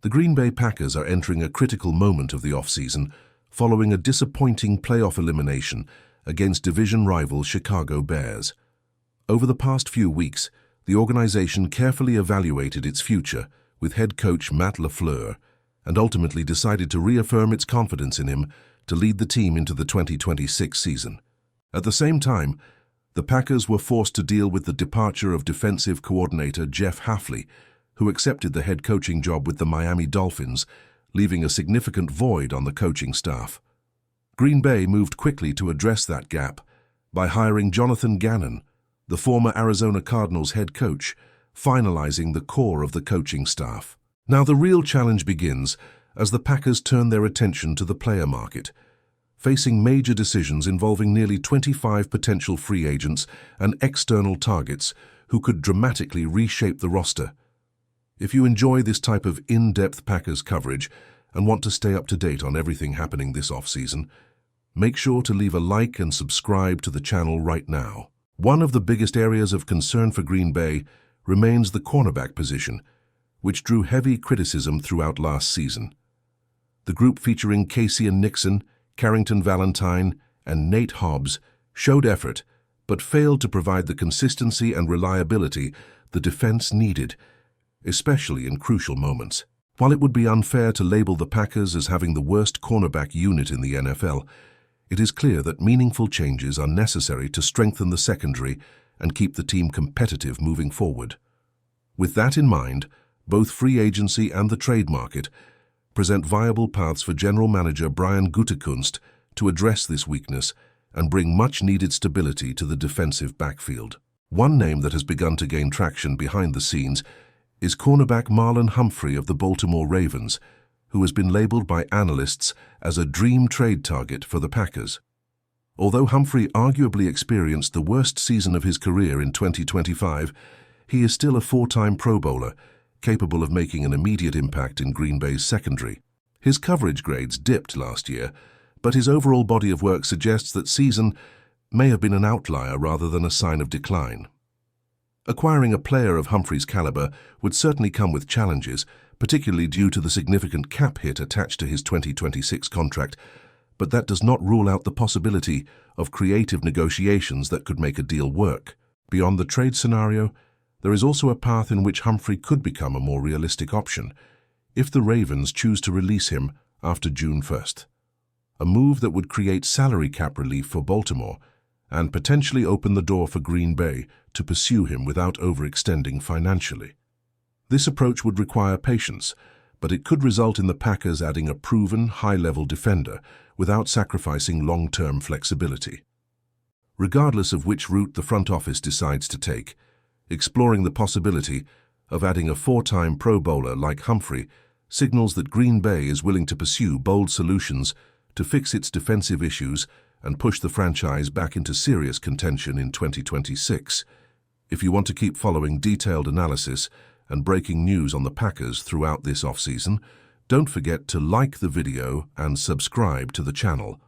The Green Bay Packers are entering a critical moment of the offseason following a disappointing playoff elimination against division rival Chicago Bears. Over the past few weeks, the organization carefully evaluated its future with head coach Matt LaFleur and ultimately decided to reaffirm its confidence in him to lead the team into the 2026 season. At the same time, the Packers were forced to deal with the departure of defensive coordinator Jeff Hafley, who accepted the head coaching job with the Miami Dolphins, leaving a significant void on the coaching staff. Green Bay moved quickly to address that gap by hiring Jonathan Gannon, the former Arizona Cardinals head coach, finalizing the core of the coaching staff. Now the real challenge begins as the Packers turn their attention to the player market, facing major decisions involving nearly 25 potential free agents and external targets who could dramatically reshape the roster. If you enjoy this type of in-depth Packers coverage and want to stay up to date on everything happening this offseason, make sure to leave a like and subscribe to the channel right now. One of the biggest areas of concern for Green Bay remains the cornerback position, which drew heavy criticism throughout last season. The group featuring Casey and Nixon, Carrington Valentine, and Nate Hobbs showed effort, but failed to provide the consistency and reliability the defense needed, especially in crucial moments. While it would be unfair to label the Packers as having the worst cornerback unit in the NFL, it is clear that meaningful changes are necessary to strengthen the secondary and keep the team competitive moving forward. With that in mind, both free agency and the trade market present viable paths for General Manager Brian Gutekunst to address this weakness and bring much-needed stability to the defensive backfield. One name that has begun to gain traction behind the scenes is cornerback Marlon Humphrey of the Baltimore Ravens, who has been labeled by analysts as a dream trade target for the Packers. Although Humphrey arguably experienced the worst season of his career in 2025, he is still a four-time Pro Bowler, capable of making an immediate impact in Green Bay's secondary. His coverage grades dipped last year, but his overall body of work suggests that season may have been an outlier rather than a sign of decline. Acquiring a player of Humphrey's caliber would certainly come with challenges, particularly due to the significant cap hit attached to his 2026 contract, but that does not rule out the possibility of creative negotiations that could make a deal work. Beyond the trade scenario, there is also a path in which Humphrey could become a more realistic option if the Ravens choose to release him after June 1st, a move that would create salary cap relief for Baltimore and potentially open the door for Green Bay to pursue him without overextending financially. This approach would require patience, but it could result in the Packers adding a proven, high-level defender without sacrificing long-term flexibility. Regardless of which route the front office decides to take, exploring the possibility of adding a four-time Pro Bowler like Humphrey signals that Green Bay is willing to pursue bold solutions to fix its defensive issues and push the franchise back into serious contention in 2026. If you want to keep following detailed analysis and breaking news on the Packers throughout this offseason, don't forget to like the video and subscribe to the channel.